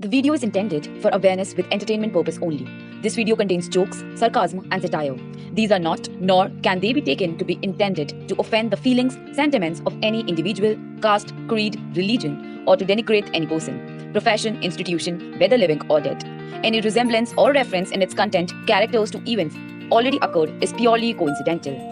The video is intended for awareness with entertainment purpose only. This video contains jokes, sarcasm, and satire. These are not, nor can they be taken to be intended to offend the feelings, sentiments of any individual, caste, creed, religion, or to denigrate any person, profession, institution, whether living or dead. Any resemblance or reference in its content, characters to events already occurred is purely coincidental.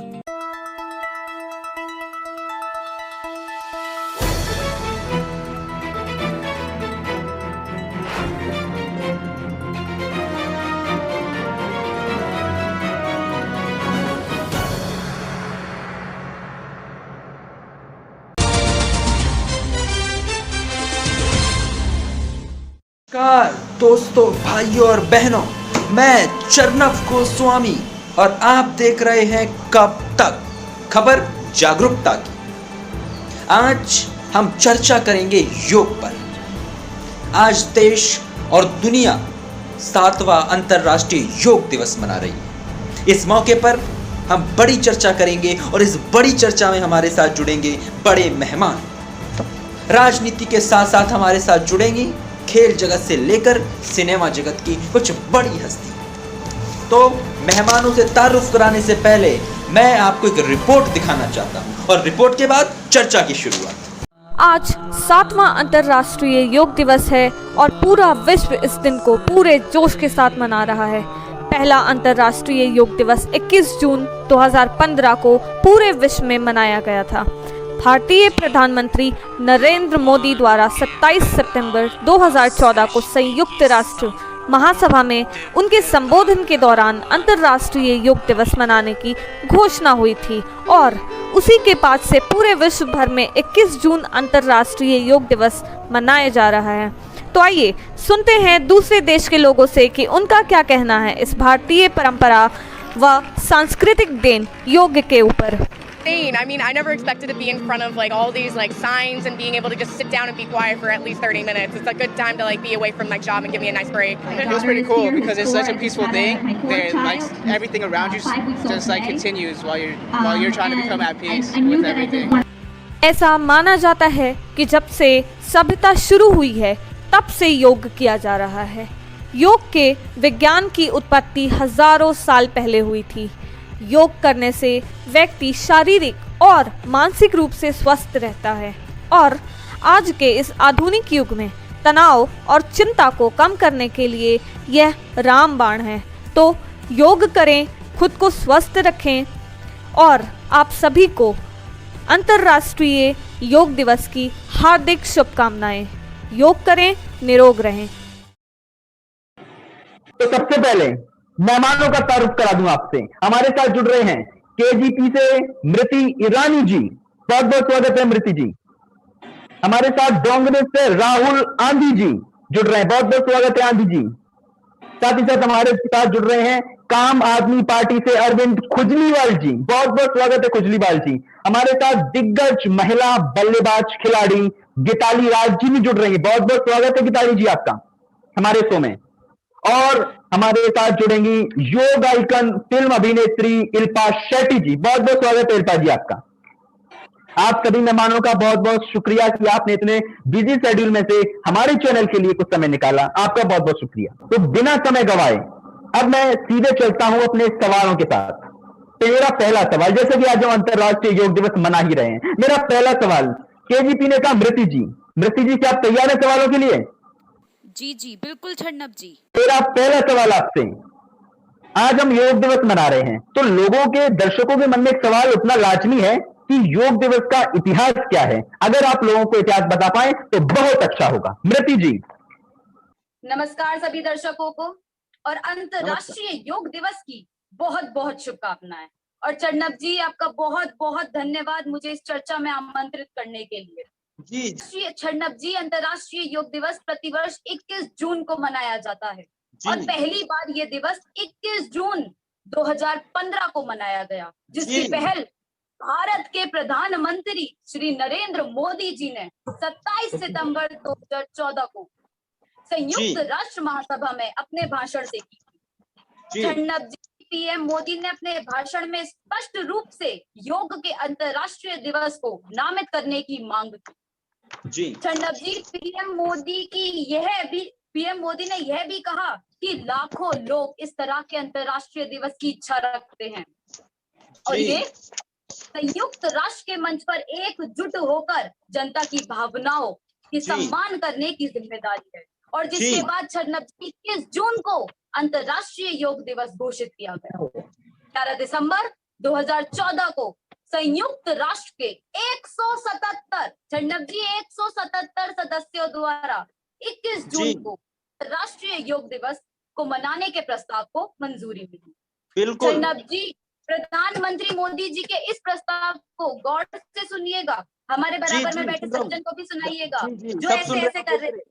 नमस्कार दोस्तों, भाइयों और बहनों, मैं चरणव गोस्वामी और आप देख रहे हैं कब तक खबर जागरूकता की। आज हम चर्चा करेंगे योग पर। आज देश और दुनिया 7वां अंतर्राष्ट्रीय योग दिवस मना रही है। इस मौके पर हम बड़ी चर्चा करेंगे और इस बड़ी चर्चा में हमारे साथ जुड़ेंगे बड़े मेहमान। राजनीति के साथ साथ हमारे साथ जुड़ेंगी खेल जगत से लेकर सिनेमा जगत की कुछ बड़ी हस्ती। तो मेहमानों से तारुफ कराने से पहले मैं आपको एक रिपोर्ट दिखाना चाहता हूं और रिपोर्ट के बाद चर्चा की शुरुआत। आज 7वां अंतर्राष्ट्रीय योग दिवस है और पूरा विश्व इस दिन को पूरे जोश के साथ मना रहा है। पहला अंतर्राष्ट्रीय योग दिवस 21 जून 2015 को पूरे विश्व में मनाया गया था। भारतीय प्रधानमंत्री नरेंद्र मोदी द्वारा 27 सितंबर 2014 को संयुक्त राष्ट्र महासभा में उनके संबोधन के दौरान अंतर्राष्ट्रीय योग दिवस मनाने की घोषणा हुई थी और उसी के बाद से पूरे विश्व भर में 21 जून अंतर्राष्ट्रीय योग दिवस मनाया जा रहा है। तो आइए सुनते हैं दूसरे देश के लोगों से कि उनका क्या कहना है इस भारतीय परंपरा व सांस्कृतिक देन योग के ऊपर। I mean, I never expected to be in front of like all these like signs and being able to just sit down and be quiet for at least 30 minutes. It's a good time to like be away from my job and give me a nice break. It feels pretty cool because it's such a peaceful thing that like everything around you just like continues while you're trying to become at peace with everything. ऐसा माना जाता है कि जब से सभ्यता शुरू हुई है तब से योग किया जा रहा है। योग के विज्ञान की उत्पत्ति हजारों साल पहले हुई थी। योग करने से व्यक्ति शारीरिक और मानसिक रूप से स्वस्थ रहता है और आज के इस आधुनिक युग में तनाव और चिंता को कम करने के लिए यह रामबाण है। तो योग करें, खुद को स्वस्थ रखें और आप सभी को अंतर्राष्ट्रीय योग दिवस की हार्दिक शुभकामनाएं। योग करें, निरोग रहें। तो सबसे पहले मेहमानों का तारुफ करा दूं आपसे। हमारे साथ जुड़ रहे हैं केजीपी से मृति ईरानी जी, बहुत बहुत स्वागत है मृति जी। हमारे साथ डोंगरे से राहुल आंधी जी जुड़ रहे हैं, बहुत बहुत स्वागत है आंधी जी। साथ ही साथ हमारे साथ जुड़ रहे हैं काम आदमी पार्टी से अरविंद खुजलीवाल जी, बहुत बहुत स्वागत है खुजलीवाल जी। हमारे साथ दिग्गज महिला बल्लेबाज खिलाड़ी गीताली राज जी भी जुड़ रही है, बहुत बहुत स्वागत है गीताली जी आपका हमारे शो में। और हमारे साथ जुड़ेंगी योग आइकन फिल्म अभिनेत्री इल्पा शेट्टी जी, बहुत बहुत स्वागत है इल्पा जी आपका। आप सभी मेहमानों का बहुत बहुत शुक्रिया कि आपने इतने बिजी शेड्यूल में से हमारे चैनल के लिए कुछ समय निकाला, आपका बहुत बहुत शुक्रिया। तो बिना समय गवाए अब मैं सीधे चलता हूं अपने सवालों के साथ। तो मेरा पहला सवाल, जैसे कि आज हम अंतर्राष्ट्रीय योग दिवस मना ही रहे हैं, मेरा पहला सवाल केजीपी ने कहा मृति जी क्या आप तैयार है सवालों के लिए? जी जी बिल्कुल छन्नब जी। मेरा पहला सवाल आपसे, आज हम योग दिवस मना रहे हैं तो लोगों के दर्शकों के मन में एक सवाल उठना लाजमी है कि योग दिवस का इतिहास क्या है। अगर आप लोगों को इतिहास बता पाए तो बहुत अच्छा होगा। मृति जी। नमस्कार सभी दर्शकों को और अंतर्राष्ट्रीय योग दिवस की बहुत बहुत शुभकामनाएं। और चरणब जी आपका बहुत बहुत धन्यवाद मुझे इस चर्चा में आमंत्रित करने के लिए। जी चरणब जी, अंतर्राष्ट्रीय योग दिवस प्रतिवर्ष 21 जून को मनाया जाता है और पहली बार ये दिवस 21 जून 2015 को मनाया गया, जिसकी पहल भारत के प्रधानमंत्री श्री नरेंद्र मोदी जी ने 27 सितंबर 2014 को संयुक्त राष्ट्र महासभा में अपने भाषण से की थी। चरणब जी, पीएम मोदी ने अपने भाषण में स्पष्ट रूप से योग के अंतर्राष्ट्रीय दिवस को नामित करने की मांग की। चरणब जी, पीएम मोदी की यह भी पीएम मोदी ने यह भी कहा कि लाखों लोग इस तरह के अंतर्राष्ट्रीय दिवस की इच्छा रखते हैं और जी। ये संयुक्त राष्ट्र के मंच पर एकजुट होकर जनता की भावनाओं की जी। सम्मान करने की जिम्मेदारी है। और जी। जिसके बाद 21 जून को अंतर्राष्ट्रीय योग दिवस घोषित किया गया। 11 दिसंबर 2014 को संयुक्त राष्ट्र के 177 सदस्यों द्वारा 21 जी। जून को राष्ट्रीय योग दिवस को मनाने के प्रस्ताव को मंजूरी मिली। बिल्कुल। चरणब जी, प्रधानमंत्री मोदी जी के इस प्रस्ताव को गौर से सुनिएगा, हमारे बराबर में बैठे सज्जन को भी सुनाइएगा जी, जो सब ऐसे सुन रहे ऐसे हैं, कर रहे थे।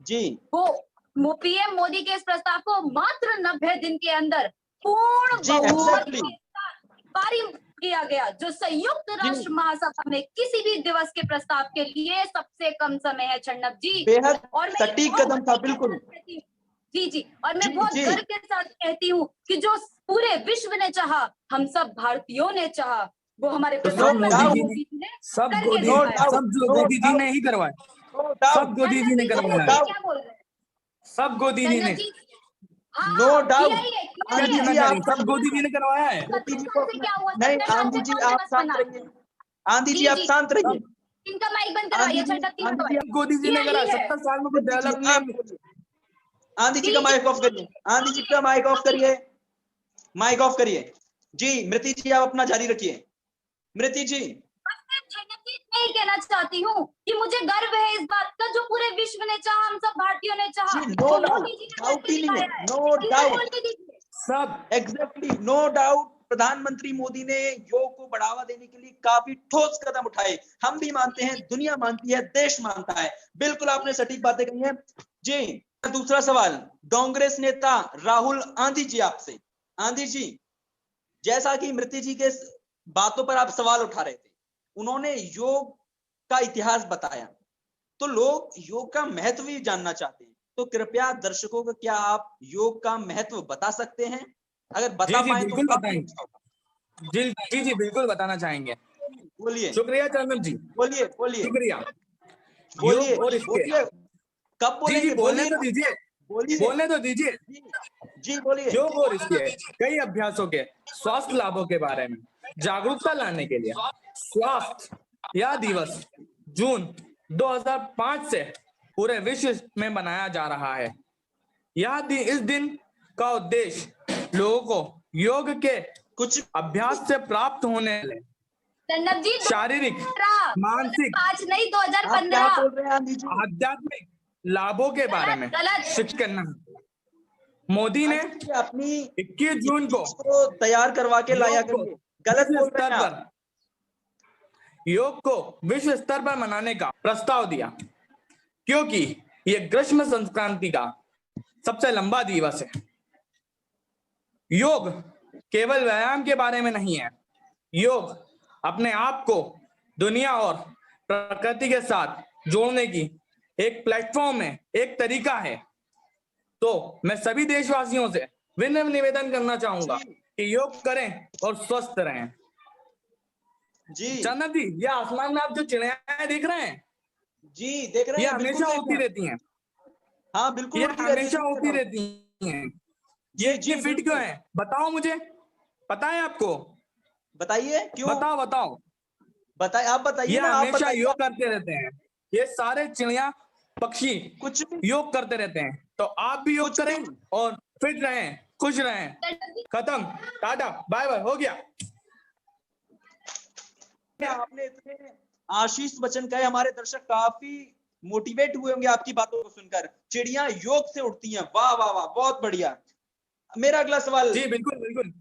जी। वो पीएम मोदी के इस प्रस्ताव को मात्र 90 दिन के अंदर पूर्ण जी, बहुमत exactly। के साथ पारित किया गया, जो संयुक्त राष्ट्र महासभा में किसी भी दिवस के प्रस्ताव के लिए सबसे कम समय है चरणब जी। बेहद और मैं सटीक बहुत कदम था, गर्व के बिल्कुल। साथ कहती हूँ, जी जी, और मैं जी, बहुत जी। गर्व के साथ कहती हूँ कि जो पूरे विश्व ने चाहा, हम सब भारतीयों ने चाहा, वो हमारे तो सब प्रधानमंत्री मोदी मोदी जी जी ने सब करके गोदी दिखाया। सब जो गोदी जी ने ही करवाए, सब गोदी जी ने चरणब करवाया, जी क्या बोल रहे हैं? सब गोदी जी चरणब ने जी, हाँ नो डाउट। किया ही है, किया आंधी ही है। जी, आप सब गोदी जी ने करवाया है। मोदी जी 70 को साल से क्या हुआ? नहीं, 70 साल आंधी से जी कौन आप दिवस शांत मना? रहिए। आंधी जी जी आप जी, शांत रहिए। इनका माइक बंद आंधी करवाइए। जी, चरणब जी आंधी करवाइए। जी, गोदी जी ने किया करा, ही है। 70 साल में कोई मोदी जी, डेवलप आप नहीं। बोलिए। आंधी जी का जी, माइक ऑफ करिए। आंधी जी का माइक ऑफ करिए। माइक ऑफ करिए। जी, मृति जी आप अपना जारी रखिए। मृति जी। मैं ही कहना चाहती हूँ कि मुझे गर्व है इस बात का, जो पूरे विश्व ने चाहा, हम सब भारतीयों ने चाहा, जी, नो वो डाउट, मोदी जी ने डाउट करके ही नहीं है, दिखाया है। नो इनको डाउट। बोलने दीजिए। सब एग्जैक्टली, नो डाउट। प्रधानमंत्री मोदी ने योग को बढ़ावा देने के लिए काफी ठोस कदम उठाए। हम भी मानते हैं, दुनिया मानती है, देश मानता है। बिल्कुल आपने सटीक बातें कही हैं। जी, दूसरा सवाल कांग्रेस नेता राहुल आंधी जी आपसे। आंधी जी, जैसा कि मृति जी के बातों पर आप सवाल उठा रहे थे, उन्होंने योग का इतिहास बताया, तो लोग योग का महत्व भी जानना चाहते हैं। तो कृपया दर्शकों को क्या आप योग का महत्व बता सकते हैं? अगर बता जी पाए तो बिल्कुल काफी बताएंगे। अच्छा होगा। जी बिल्कुल बताना चाहेंगे। बोलिए, शुक्रिया चरणब जी, बोलिए, बोलिए, शुक्रिया। बोलिए, योग और इसके बोलिए। कब जी बोलेंगे? बोलने बोलिए तो ना। दीजिए, बोलिए। बोलने तो दीजिए। जी, जी बोलिए। योग और इसके कई अभ्यासों के स्वास्थ्य लाभों के बारे में जागरूकता लाने के लिए स्वास्थ्य यह दिवस जून 2005 से पूरे विश्व में मनाया जा रहा है। इस दिन का उद्देश्य लोगों को योग के कुछ अभ्यास से प्राप्त होने वाले चरणब जी शारीरिक, मानसिक, 5 नहीं आप क्या 2015। बोल रहे हैं आंधी जी? आध्यात्मिक लाभों के बारे में गलत। शिक्षित करना है। मोदी ने आंधी जी, अपनी 21 जून को को तैयार करवा के लाया योग को करिए। गलत विश्व बोल रहे स्तर हैं पर आप। योग को विश्व स्तर पर मनाने का प्रस्ताव दिया, क्योंकि यह ग्रीष्म संक्रांति का सबसे लंबा दिवस है। योग केवल व्यायाम के बारे में नहीं है, योग अपने आप को दुनिया और प्रकृति के साथ जोड़ने की एक प्लेटफॉर्म है, एक तरीका है। तो मैं सभी देशवासियों से विनम्र निवेदन करना चाहूंगा कि योग करें और स्वस्थ रहें। जी, चरणब जी, ये आसमान में आप जो चिड़ियाएं देख रहे हैं, जी देख रहे ये हैं, बिल्कुल हमेशा देख होती रहे हैं। रहती हैं। हाँ, बिल्कुल ये होती रहती है, हमेशा क्यों होती नहीं रहती हैं। जी, ये जी, इतनी फिट क्यों है? बताओ मुझे, पता है आपको? बताइए क्यों? बताओ बताओ। बताइए, आप बताइए ये ना, आप हमेशा बताइए। योग करते रहते हैं। ये सारे चिड़िया पक्षी कुछ भी, योग करते रहते हैं। तो आप भी योग कुछ करें भी। और फिट रहें, खुश रहें। खत्म, टाटा, बाय बाय, हो गया। आपने इतने आशीष वचन कहे, हमारे दर्शक काफी मोटिवेट हुए होंगे आपकी बातों को सुनकर। चिड़िया योग से उड़ती हैं, वाह वाह वाह, बहुत बढ़िया। मेरा अगला सवाल। जी बिल्कुल बिल्कुल।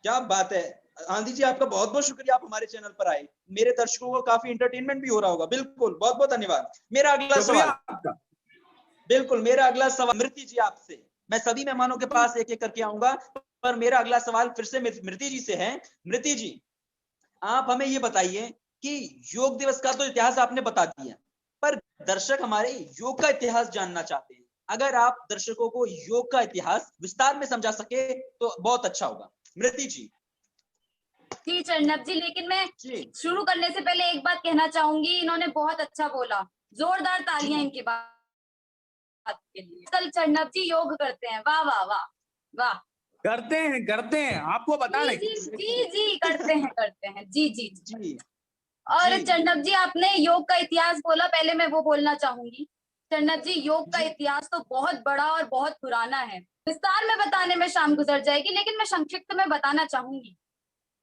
क्या बात है आंधी जी, आपका बहुत बहुत शुक्रिया, आप हमारे चैनल पर आए। मेरे दर्शकों को काफी एंटरटेनमेंट भी हो रहा होगा। बिल्कुल, बहुत बहुत धन्यवाद। मेरा अगला शुक्रिया सवाल, आपका। बिल्कुल मेरा अगला सवाल मृति जी आपसे। मैं सभी मेहमानों के पास एक एक करके आऊंगा, पर मेरा अगला सवाल फिर से मृति जी से है। मृति जी, आप हमें ये बताइए कि योग दिवस का तो इतिहास आपने बता दिया, पर दर्शक हमारे योग का इतिहास जानना चाहते हैं। अगर आप दर्शकों को योग का इतिहास विस्तार में समझा सके तो बहुत अच्छा होगा। मृति जी। जी चरणब जी, लेकिन मैं शुरू करने से पहले एक बात कहना चाहूंगी। इन्होंने बहुत अच्छा बोला, जोरदार तालियां इनके बाद। बात के लिए। कल चरणव जी योग करते हैं, वाह वाह वाह वाह। करते हैं, आपको बता जी दें। जी जी जी करते हैं जी जी जी। जी और जी। चरणव जी आपने योग का इतिहास बोला, पहले मैं वो बोलना चाहूंगी। चरणव जी योग का जी। इतिहास तो बहुत बड़ा और बहुत पुराना है, विस्तार में बताने में शाम गुजर जाएगी, लेकिन मैं संक्षिप्त में बताना चाहूंगी।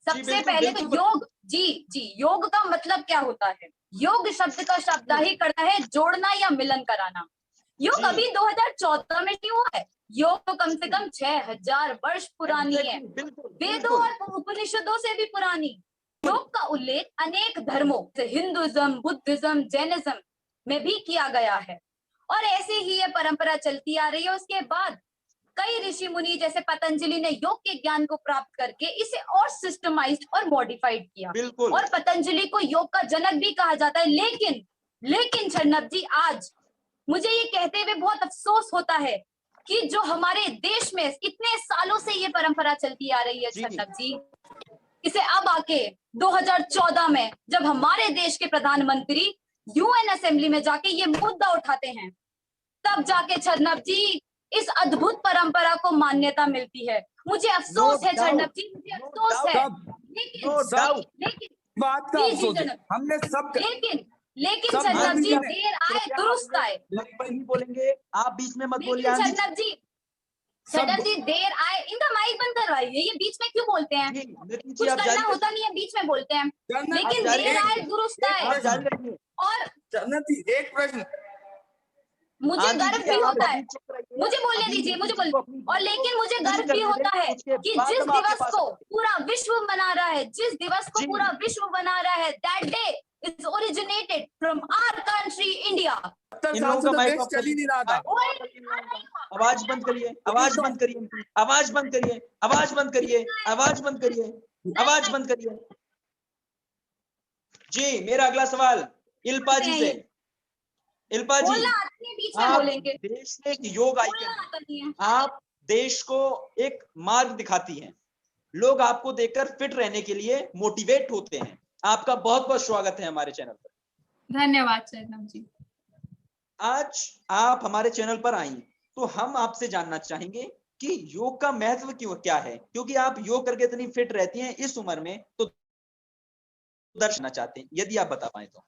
सबसे बिल्कुल, पहले तो बिल्कुल। योग, जी जी, योग का मतलब क्या होता है? योग शब्द का शाब्दिक अर्थ है जोड़ना या मिलन कराना। योग जी। अभी 2014 में नहीं हुआ है, योग तो कम से कम 6000 वर्ष पुरानी है, Exactly, बिल्कुल वेदों बिल्कुल। और उपनिषदों से भी पुरानी। योग का उल्लेख अनेक धर्मों जैसे हिंदुइज्म, बुद्धिज्म, जैनिज्म में भी किया गया है, और ऐसे ही ये परंपरा चलती आ रही है। उसके बाद कई ऋषि मुनि जैसे पतंजलि ने योग के ज्ञान को प्राप्त करके इसे और सिस्टमाइज्ड और मॉडिफाइड किया, बिल्कुल। और पतंजलि को योग का जनक भी कहा जाता है। लेकिन चरणव जी, आज मुझे ये कहते हुए बहुत अफसोस होता है कि जो हमारे देश में इतने सालों से ये परंपरा चलती आ रही है जी। चरणव जी, इसे अब आके 2014 में जब हमारे देश के प्रधानमंत्री यूएन असेंबली में जाके ये मुद्दा उठाते हैं, तब जाके चरणव जी इस अद्भुत परंपरा को मान्यता मिलती है। मुझे अफसोस है चरणव जी, मुझे अफसोस है। लेकिन बात का जी जी अफसोस है, चरणव, हमने सब लेकिन सब चरणव जी, मान्य है। देर आए दुरुस्त आए। नहीं बोलेंगे, आप बीच में मत बोलिए। लेकिन हाँ जी। चरणव जी देर आए, इनका माइक बंद करवाइए, ये बीच में क्यों बोलते हैं? जी, नितिन जी, कुछ आप करना जारी होता नहीं है, बीच में बोलते हैं। चरणव लेकिन जारी देर आए रखिए। दुरुस्त आप आए। जारी रखिए। और चरणव जी एक प्रश्न, मुझे आंधी गर्व जी, भी आप होता है, अभी चुप रहिए। मुझे बोलने अभी दीजिए, मुझे नितिन जी बोल, को अपनी और बात लेकिन मुझे को गर्व कर भी लेने होता दें, है उसके कि बाद जिस हम आपके दिवस पास को आएंगे। पूरा विश्व मना रहा है, जिस दिवस को जी। पूरा विश्व मना रहा है, that day is originated from our country India. 70 इन साल लोगों से का तो माइक देश ऑफ कर चल ही नहीं रहा था। आवाज बंद करिए, आवाज बंद करिए, आवाज बंद करिए, आवाज बंद करिए, आवाज बंद करिए, आवाज बंद करिए। जी, मेरा अगला सवाल इल्पा जी से। इल्पा जी, बोलना आती है, बीच में आप बोलेंगे, देश में एक योग बोलना आइकन, आता नहीं है। आप देश को एक मार्ग दिखाती हैं, लोग आपको देखकर फिट रहने के लिए मोटिवेट होते हैं। आपका बहुत बहुत स्वागत है हमारे चैनल पर। धन्यवाद चरणव जी। आज आप हमारे चैनल पर आई, तो हम आपसे जानना चाहेंगे कि योग का महत्व क्यों क्या है, क्योंकि आप योग करके इतनी फिट रहती हैं इस उम्र में, तो दर्शना चाहते हैं, यदि आप बता पाए तो।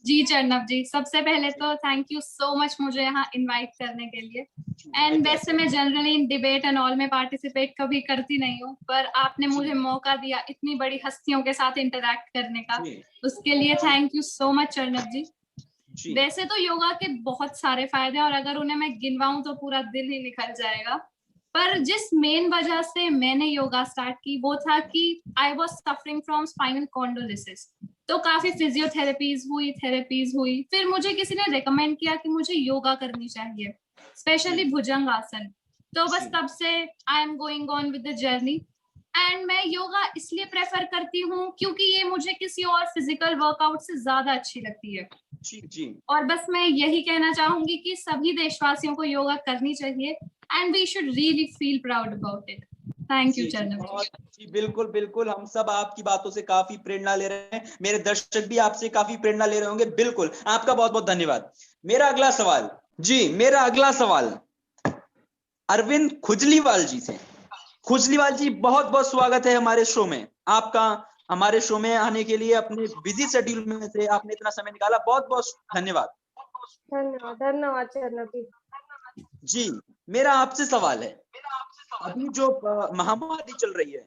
जी चरणव जी, सबसे पहले तो थैंक यू सो मच मुझे यहाँ इनवाइट करने के लिए। एंड वैसे मैं generally in debate and all में पार्टिसिपेट कभी करती नहीं हूँ, पर आपने मुझे मौका दिया इतनी बड़ी हस्तियों के साथ इंटरैक्ट करने का, उसके लिए थैंक यू सो मच चरणव जी। वैसे तो योगा के बहुत सारे फायदे हैं, और अगर उन्हें मैं गिनवाऊं तो पूरा दिन ही निकल जाएगा, पर जिस मेन वजह से मैंने योगा स्टार्ट की वो था कि I was suffering from spinal spondylosis. तो काफी फिजियोथेरेपीज हुई, फिर मुझे किसी ने रेकमेंड किया कि मुझे योगा करनी चाहिए, स्पेशली भुजंग आसन। तो बस तब से I am going on with the journey. And मैं योगा इसलिए प्रेफर करती हूँ क्योंकि ये मुझे किसी और फिजिकल वर्कआउट से ज्यादा अच्छी लगती है। जी। और बस मैं यही कहना चाहूंगी कि सभी देशवासियों को योगा करनी चाहिए, and we should really feel proud about it. Thank you चरणव जी। बिल्कुल बिल्कुल, हम सब आपकी बातों से काफी प्रेरणा ले रहे हैं, मेरे दर्शक भी आपसे काफी प्रेरणा ले रहे होंगे। बिल्कुल, आपका बहुत बहुत धन्यवाद। मेरा अगला सवाल अरविंद खुजलीवाल जी से। खुजलीवाल जी, बहुत बहुत स्वागत है हमारे शो में आपका। हमारे शो में आने के लिए अपने बिजी शेड्यूल में से आपने इतना समय निकाला, बहुत बहुत धन्यवाद। धन्यवाद चरणव जी, मेरा आपसे सवाल है, अभी जो महामारी चल रही है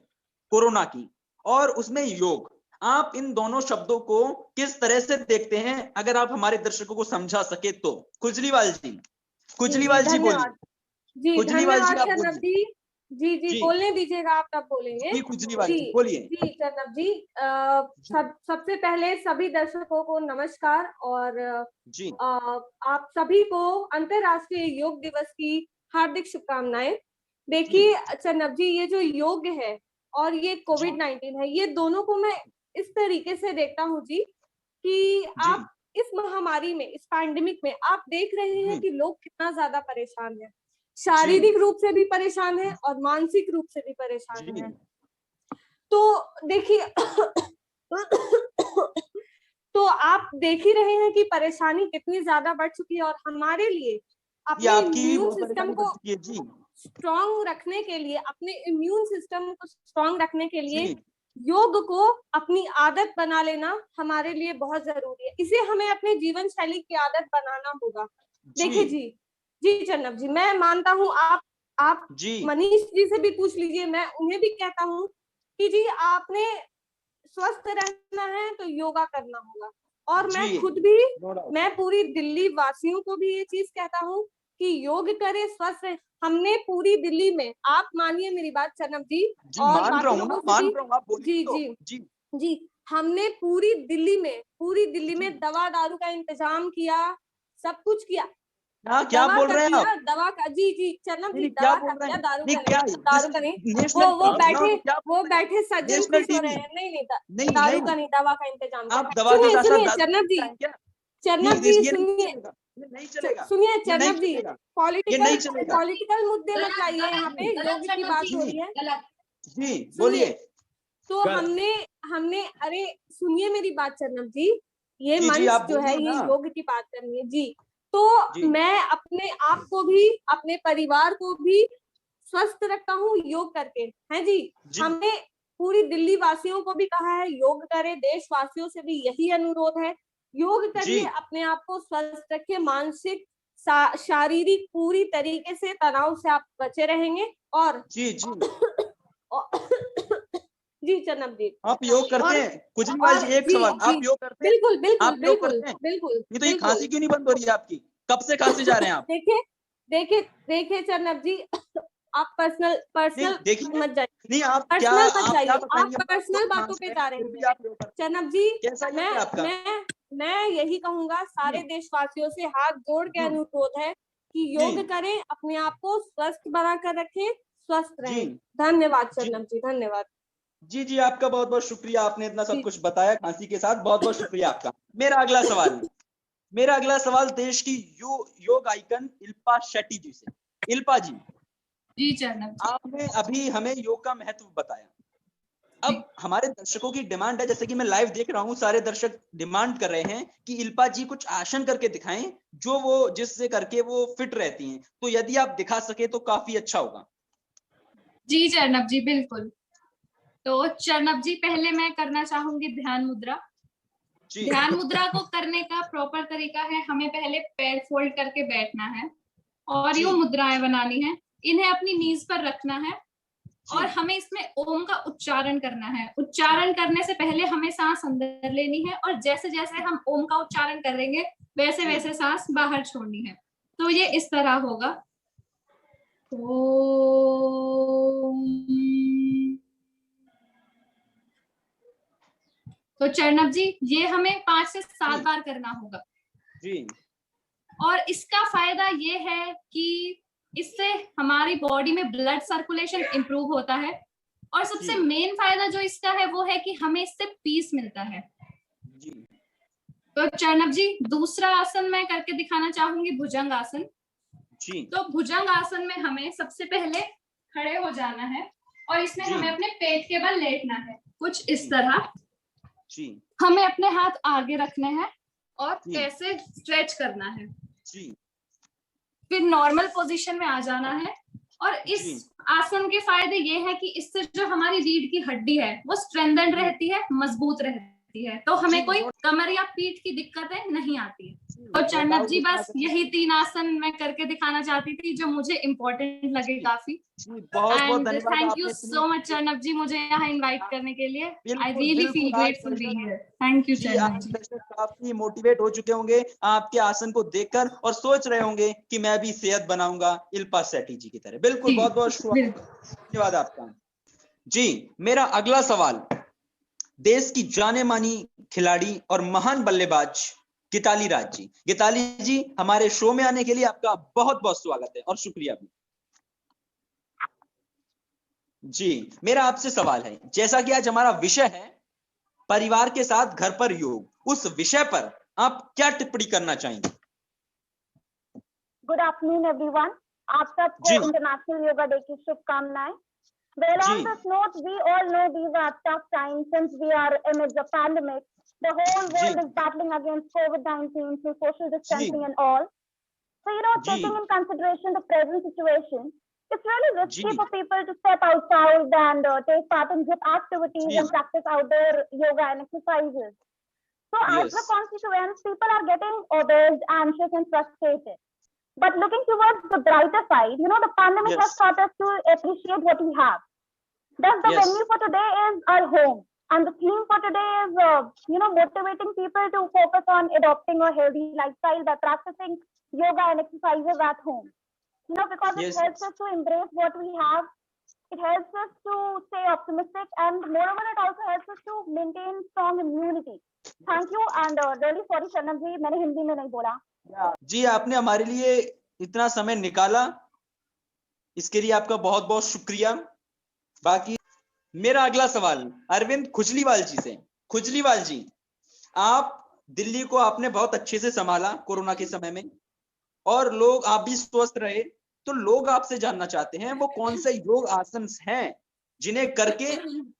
कोरोना की, और उसमें योग, आप इन दोनों शब्दों को किस तरह से देखते हैं, अगर आप हमारे दर्शकों को समझा सके तो। खुजलीवाल जी बोलिए। जी, धन्यवाद आप चरणव बोलिए। जी, बोलने दीजिएगा, आप तब बोलेंगे। जी, खुजलीवाल जी बोलिए। जी चरणव जी, सबसे पहले सभी दर्शकों को नमस्कार, और जी आप सभी को अंतरराष्ट्रीय योग दिवस की हार्दिक शुभकामनाएं। देखिए चरणव जी, ये जो योग है और ये कोविड-19 है, ये दोनों को मैं इस तरीके से देखता हूँ जी कि आप इस महामारी में, इस पैंडेमिक में आप देख रहे हैं कि लोग कितना ज्यादा परेशान है, शारीरिक रूप से भी परेशान है और मानसिक रूप से भी परेशान है। तो देखिए तो आप देख ही रहे हैं कि परेशानी कितनी ज्यादा बढ़ चुकी है, और हमारे लिए अपने आपकी इम्यून बहुत सिस्टम परेशानी को बढ़ चुकी है जी। स्ट्रॉन्ग रखने के लिए, अपने इम्यून सिस्टम को स्ट्रॉन्ग रखने के लिए जी योग को अपनी आदत बना लेना हमारे लिए बहुत जरूरी है। इसे हमें अपने जीवन शैली की आदत बनाना होगा। देखिए जी जी चरणव जी, मैं मानता हूँ, आप जी मनीष जी से भी पूछ लीजिए, मैं उन्हें भी कहता हूँ कि जी आपने स्वस्थ रहना है तो योगा करना होगा। और मैं जी खुद भी, नो डाउट। मैं पूरी दिल्ली वासियों को भी ये चीज कहता हूँ कि योग करे, स्वस्थ रहे। हमने पूरी दिल्ली में, आप मानिए मेरी बात चरणव जी, जी और मान रहा बाकी हूँ ना, लोगों से मान भी, रहा हूँ, आप बोलिए जी तो। जी जी जी, हमने पूरी दिल्ली जी में दवा दारू का इंतजाम किया, सब कुछ किया। क्या दवा बोल का रहे हैं आप? किया, दवा का, जी चरणव नहीं जी, नहीं, क्या दवा का बोल रहे किया, हैं? दारू नहीं का क्या नहीं, है? दिस दारू का नहीं। इज नेशनल वो टीम नाउ, क्या बोल रहे हैं? बैठे सज्जन नेशनल खुश हो टीम रहे है। हैं। नहीं नहीं दारू नहीं, का नहीं, दवा का इंतजाम आप किया। दवा के साथ साथ सुनिए दारू चरणव जी, पीना है क्या? चरणव नहीं जी ये नहीं सुनिए, चलेगा, ये नहीं चलेगा, सुनिए ये नहीं चरणव जी, चलेगा, ये पॉलिटिकल नहीं चलेगा। पॉलिटिकल मुद्दे मत लाइए, यहाँ पे योग की बात हो रही है। जी सुनिए, बोलिए। तो हमने अरे सुनिए मेरी बात चरणव जी, ये जी मंच आप जो है बोलिए ये ना। योग की बात करनी है जी। तो जी मैं अपने आप को भी, अपने परिवार को भी स्वस्थ रखता हूँ योग करके, है जी। जी हमने पूरी दिल्ली वासियों को भी कहा है योग करें, देशवासियों से भी यही अनुरोध है, योग जी करिए, अपने आप को स्वस्थ रखिए, मानसिक शारीरिक पूरी तरीके से तनाव से आप बचे रहेंगे। और जी जी जी चरणव जी, आप योग करते और हैं? कुजलीवाल जी एक जी सवाल, जी आप योग करते हैं? बिल्कुल बिल्कुल आप योग बिल्कुल करते हैं? बिल्कुल नहीं तो ये बिल्कुल। खांसी क्यों नहीं बंद हो रही है आपकी? कब से खांसी जा रहे हैं आप? देखिए देखिए देखिए चरणव जी, आप पर्सनल नहीं पर्सनल देखिए, मत जाइए, नहीं पर्सनल मत आप क्या जाइए, आप बताएंगे? आप तो पर्सनल बातों खांसी पे है, जा रहे फिर भी हैं। आप योग करते हैं? चरणव जी, कैसा योग मैं है आपका? मैं मैं यही कहूंगा, सारे जी देशवासियों से हाथ जोड़ के जी अनुरोध है कि जी योग करें, अपने आप को स्वस्थ बनाकर रखें, स्वस्थ जी रहें। धन्यवाद जी चरणव जी, धन्यवाद। जी जी आपका बहुत बहुत शुक्रिया, आपने इतना सब जी कुछ बताया खांसी के साथ, बहुत बहुत शुक्रिया आपका। मेरा अगला सवाल देश की योग आइकन इल्पा शेट्टी जी से। इल्पा जी, जी चरणव जी। आपने अभी हमें योग का महत्व बताया। जी अब हमारे दर्शकों की डिमांड है, जैसे कि मैं लाइव देख रहा हूँ, सारे दर्शक डिमांड कर रहे हैं कि इल्पा जी कुछ आसन करके दिखाएं जो वो जिससे करके वो फिट रहती हैं, तो यदि आप दिखा सके तो काफी अच्छा होगा। जी चरणव जी, बिल्कुल। तो चरणव जी, पहले मैं करना चाहूंगी ध्यान मुद्रा। जी ध्यान मुद्रा को करने का प्रॉपर तरीका है, हमें पहले पैर फोल्ड करके बैठना है और जी यूं मुद्राएं बनानी है, इन्हें अपनी नीज पर रखना है जी और हमें इसमें ओम का उच्चारण करना है। उच्चारण करने से पहले हमें सांस अंदर लेनी है और जैसे जैसे हम ओम का उच्चारण करेंगे वैसे जी वैसे सांस बाहर छोड़नी है। तो ये इस तरह होगा। ओम। तो चरणव जी, ये हमें 5 से 7 बार करना होगा। जी और इसका फायदा ये है कि इससे हमारी बॉडी में ब्लड सर्कुलेशन इंप्रूव होता है और सबसे जी मेन फायदा जो इसका है वो है कि हमें इससे पीस मिलता है। जी तो चरणव जी, दूसरा आसन मैं करके दिखाना चाहूंगी, भुजंग आसन। जी तो भुजंग आसन में हमें सबसे पहले खड़े हो जाना है और इसमें जी हमें अपने पेट के बल लेटना है, कुछ इस जी तरह। जी हमें अपने हाथ आगे रखने हैं और जी ऐसे स्ट्रेच करना है, जी फिर नॉर्मल पोजीशन में आ जाना है। और इस जी आसन के फायदे ये है कि इससे जो हमारी रीढ़ की हड्डी है वो स्ट्रेंथेंड जी रहती है, मजबूत रहती है, तो जी हमें कोई कमर या पीठ की दिक्कतें नहीं आती है। तो नो चरणव डाउट जी, इस बात बस यही 3 आसन मैं करके दिखाना चाहती थी जो मुझे इम्पोर्टेंट लगे जी काफी। जी बहुत बहुत एंड धन्यवाद, थैंक यू आपने सो मच इतनी चरणव जी, मुझे यहाँ इनवाइट करने के लिए। आई बिल्कुल रियली फील बिल्कुल आज ग्रेटफुल दर्शक, बीइंग हियर। थैंक यू जी चरणव आज जी। दर्शक काफी मोटिवेट हो चुके होंगे आपके आसन को देखकर और सोच रहे होंगे कि मैं भी सेहत बनाऊंगा इल्पा शेट्टी जी की तरह। बिल्कुल, जी बहुत बहुत बिल्कुल। धन्यवाद आपका। जी मेरा अगला सवाल देश की जाने मानी खिलाड़ी और महान बल्लेबाज गीताली राज जी। गीताली जी, हमारे शो में आने के लिए आपका बहुत बहुत स्वागत है और शुक्रिया भी। जी मेरा आपसे सवाल है, जैसा कि आज हमारा विषय है परिवार के साथ घर पर योग, उस विषय पर आप क्या टिप्पणी करना चाहेंगे? गुड आफ्टरनून एवरीवन, आप सबको इंटरनेशनल योगा डे की शुभकामनाएं। Well, on this note, we all know these are tough times since we are amidst the pandemic. The whole world is battling against COVID-19 through social distancing and all. So, you know, taking in consideration the present situation, it's really risky for people to step outside and take part in group activities and practice outdoor yoga and exercises. So, as the constituents, people are getting obsessed, anxious, and frustrated. But looking towards the brighter side, you know, the pandemic has taught us to appreciate what we have. Thus, the venue for today is our home. And the theme for today is, you know, motivating people to focus on adopting a healthy lifestyle by practicing yoga and exercises at home. You know, because it helps us to embrace what we have. It helps us to stay optimistic, and moreover, it also helps us to maintain strong immunity. Thank you, and really sorry शरणम जी, मैंने हिंदी में नहीं बोला. जी, आपने हमारे लिए इतना समय निकाला, इसके लिए आपका बहुत बहुत शुक्रिया. बाकी मेरा अगला सवाल अरविंद खुजलीवाल जी से. खुजलीवाल जी, आप दिल्ली को आपने बहुत अच्छे से संभाला कोरोना के समय में, और लोग, आप भी स्वस्थ रहे, तो लोग आपसे जानना चाहते हैं वो कौन से योग आसन हैं जिन्हें करके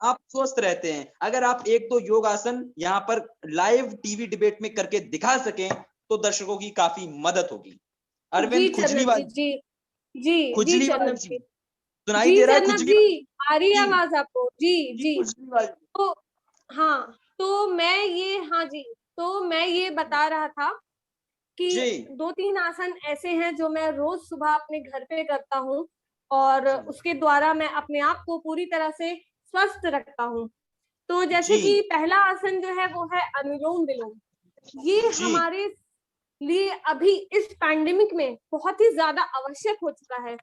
आप स्वस्थ रहते हैं. अगर आप एक दो योग आसन यहाँ पर लाइव टीवी डिबेट में करके दिखा सकें तो दर्शकों की काफी मदद होगी. अरविंद खुजलीवाल जी, खुजलीवाल जी, सुनाई दे रहा है? जी, आ रही है आवाज आपको? जी. खुजलीवाल, तो हाँ, तो मैं ये बता रहा था कि 2-3 आसन ऐसे हैं जो मैं रोज सुबह अपने घर पे करता हूँ, और उसके द्वारा मैं अपने आप को पूरी तरह से स्वस्थ रखता हूँ. तो जैसे कि पहला आसन जो है वो है अनुलोम विलोम. ये हमारे लिए अभी इस पैंडेमिक में बहुत ही ज्यादा आवश्यक हो चुका है.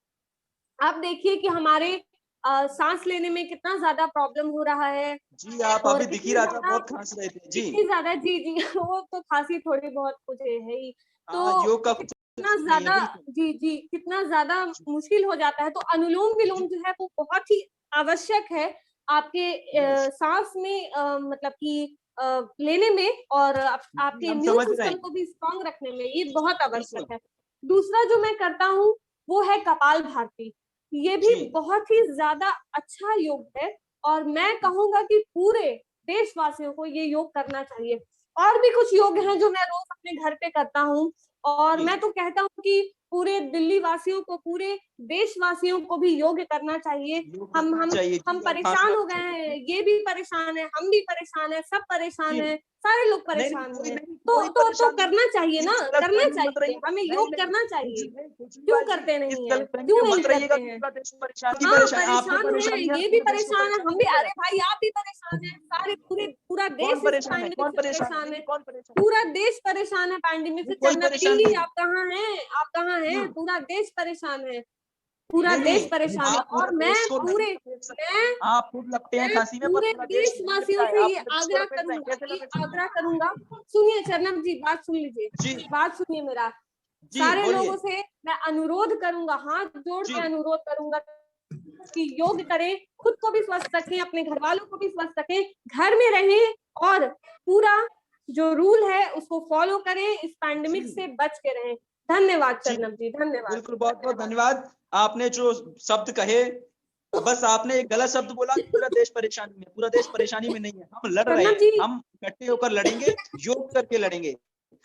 आप देखिए कि हमारे सांस लेने में कितना ज्यादा प्रॉब्लम हो रहा है. जी, आप अभी दिख ही रहा था, बहुत खांस रहे थे. जी, इतनी ज्यादा. जी, वो तो खांसी थोड़ी बहुत मुझे है ही. तो योग का कितना ज्यादा कितना ज्यादा मुश्किल हो जाता है. तो अनुलोम विलोम जो है वो बहुत ही आवश्यक है आपके सांस में, मतलब कि लेने में, और आपके इम्यून सिस्टम को भी स्ट्रॉन्ग रखने में ये बहुत आवश्यक है. दूसरा जो मैं करता हूँ वो है कपाल भारती. ये भी बहुत ही ज्यादा अच्छा योग है, और मैं कहूंगा कि पूरे देशवासियों को ये योग करना चाहिए. और भी कुछ योग हैं जो मैं रोज अपने घर पे करता हूँ, और मैं तो कहता हूँ कि पूरे दिल्ली वासियों को, पूरे देशवासियों को भी योग करना चाहिए. हम परेशान हो गए हैं, ये भी परेशान है, हम भी परेशान है, सब परेशान है, सारे लोग परेशान हैं. तो करना चाहिए ना, करना चाहिए, हमें योग करना चाहिए. क्यों करते नहीं है? क्यों नहीं करते हैं? परेशान है, ये भी परेशान है, हम भी. अरे भाई, आप भी परेशान है, सारे पूरा देश परेशान है, पूरा देश परेशान है पैंडेमिक से. आप कहाँ हैं? आप कहाँ हैं? पूरा देश परेशान है, पूरा देश परेशान है. और मैं पूरे देशवासियों से ये आग्रह करूंगा. सुनिए चरणम जी, बात सुन लीजिए, बात सुनिए मेरा. सारे लोगों से मैं अनुरोध करूंगा, हाथ जोड़ के अनुरोध करूंगा कि योग करें, खुद को भी स्वस्थ रखें, अपने घर वालों को भी स्वस्थ रखें, घर में रहें, और पूरा जो रूल है उसको फॉलो करें, इस पैंडेमिक से बच के रहें. धन्यवाद चरणम जी, धन्यवाद. बिल्कुल, बहुत बहुत धन्यवाद. आपने जो शब्द कहे, बस आपने एक गलत शब्द बोला. पूरा देश परेशानी में, पूरा देश परेशानी में नहीं है. हम लड़ रहे हैं, हम इकट्ठे होकर लड़ेंगे, योग करके लड़ेंगे.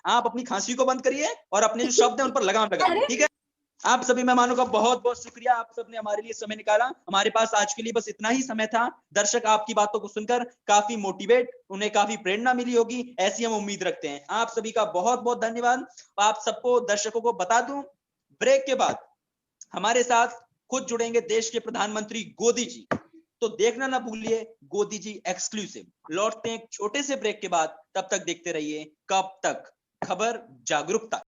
आप अपनी खांसी को बंद करिए और अपने जो शब्द है उन पर लगाम लगाइए. ठीक है? आप सभी मेहमानों का बहुत बहुत शुक्रिया. आप सबने हमारे लिए समय निकाला. हमारे पास आज के लिए बस इतना ही समय था. दर्शक आपकी बातों को सुनकर काफी मोटिवेट, उन्हें काफी प्रेरणा मिली होगी, ऐसी हम उम्मीद रखते हैं. आप सभी का बहुत बहुत धन्यवाद. आप सबको, दर्शकों को बता दूं, ब्रेक के बाद हमारे साथ खुद जुड़ेंगे देश के प्रधानमंत्री गोदी जी. तो देखना ना भूलिए गोदी जी एक्सक्लूसिव. लौटते हैं एक छोटे से ब्रेक के बाद. तब तक देखते रहिए कब तक, खबर जागरूकता.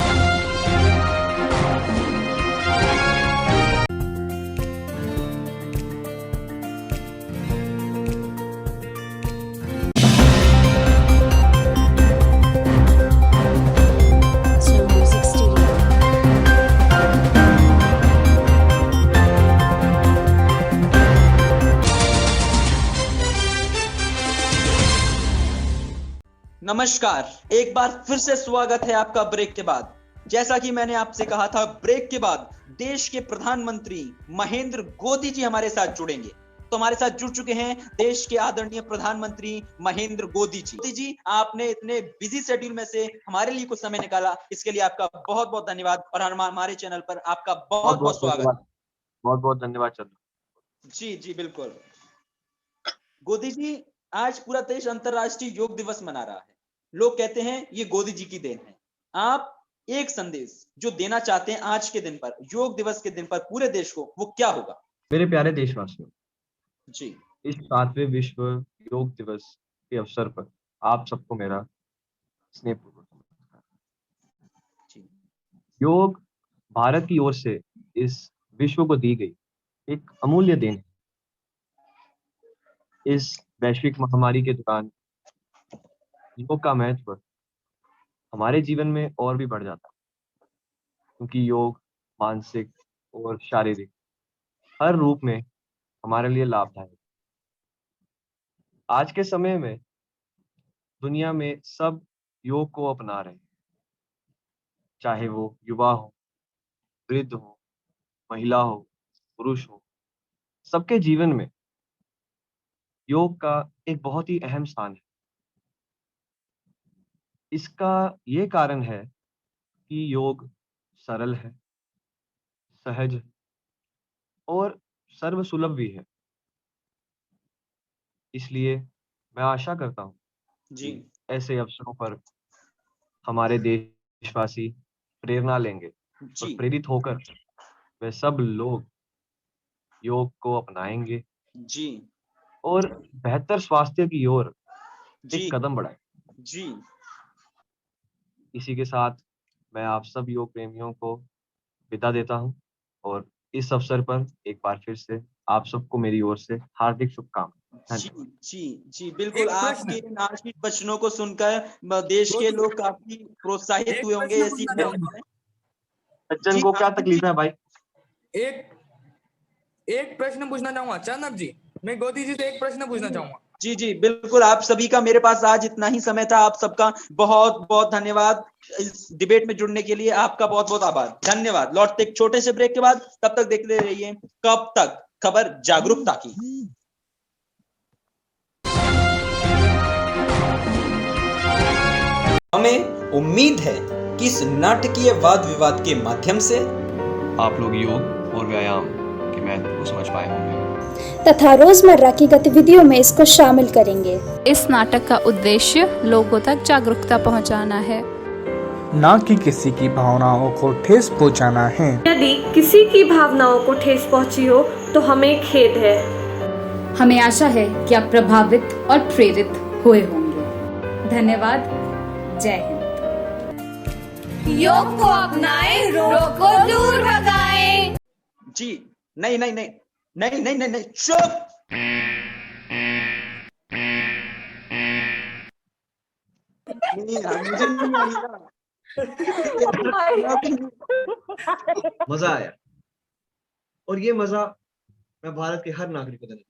नमस्कार, एक बार फिर से स्वागत है आपका ब्रेक के बाद. जैसा कि मैंने आपसे कहा था, ब्रेक के बाद देश के प्रधानमंत्री महेंद्र गोदी जी हमारे साथ जुड़ेंगे. तो हमारे साथ जुड़ चुके हैं देश के आदरणीय प्रधानमंत्री महेंद्र मोदी जी। मोदी जी, आपने इतने बिजी शेड्यूल में से हमारे लिए कुछ समय निकाला, इसके लिए आपका बहुत बहुत धन्यवाद और हमारे चैनल पर आपका बहुत बहुत स्वागत। बहुत बहुत धन्यवाद चंदू जी जी बिल्कुल। गोदी जी, आज पूरा देश अंतरराष्ट्रीय योग दिवस मना रहा है। लोग कहते हैं ये गोदी जी की देन है। आप एक संदेश जो देना चाहते हैं आज के दिन पर, योग दिवस के दिन पर पूरे देश को, वो क्या होगा? मेरे प्यारे देशवासियों जी, इस 7वें विश्व योग दिवस के अवसर पर आप सबको मेरा स्नेहपूर्वक नमस्कार। योग भारत की ओर से इस विश्व को दी गई एक अमूल्य देन है। इस वैश्विक महामारी के दौरान योग का महत्व हमारे जीवन में और भी बढ़ जाता है, क्योंकि योग मानसिक और शारीरिक हर रूप में हमारे लिए लाभदायक। आज के समय में दुनिया में सब योग को अपना रहे हैं, चाहे वो युवा हो, वृद्ध हो, महिला हो, पुरुष हो, सबके जीवन में योग का एक बहुत ही अहम स्थान है। इसका ये कारण है कि योग सरल है, सहज है और सर्वसुलभ भी है। इसलिए मैं आशा करता हूँ जी, ऐसे अवसरों पर हमारे देशवासी प्रेरणा लेंगे और जी, प्रेरित होकर वे सब लोग योग को अपनाएंगे जी, और बेहतर स्वास्थ्य की ओर जी, एक कदम बढ़ाएंगे। जी, इसी के साथ मैं आप सब योग प्रेमियों को विदा देता हूं और इस अवसर पर एक बार फिर से आप सबको मेरी ओर से हार्दिक शुभकामनाएं। जी, जी, जी, बिल्कुल। आपके इन आशीष वचनों को सुनकर देश के लोग काफी प्रोत्साहित हुए होंगे। ऐसी सज्जन को क्या तकलीफ है भाई? एक प्रश्न पूछना चाहूंगा चरणब जी, मैं गोदी जी से एक प्रश्न पूछना चाहूंगा। जी जी बिल्कुल। आप सभी का मेरे पास आज इतना ही समय था। आप सबका बहुत बहुत धन्यवाद इस डिबेट में जुड़ने के लिए। आपका बहुत बहुत आभार, धन्यवाद। लौटते एक छोटे से ब्रेक के बाद, तब तक देखते रहिए कब तक, खबर जागरूकता की। हमें उम्मीद है कि इस नाटकीय वाद विवाद के माध्यम से आप लोग योग और व्यायाम के महत्व को समझ पाए होंगे तथा रोजमर्रा की गतिविधियों में इसको शामिल करेंगे। इस नाटक का उद्देश्य लोगों तक जागरूकता पहुंचाना है, ना कि किसी की भावनाओं को ठेस पहुंचाना है। यदि किसी की भावनाओं को ठेस पहुंची हो तो हमें खेद है। हमें आशा है कि आप प्रभावित और प्रेरित हुए होंगे। धन्यवाद। जय हिंद। योग को अपनाएं, रोग को दूर भगाएं। जी नहीं नहीं नहीं नहीं नहीं नहीं नहीं, चुप। मजा आया और ये मजा मैं भारत के हर नागरिक को देना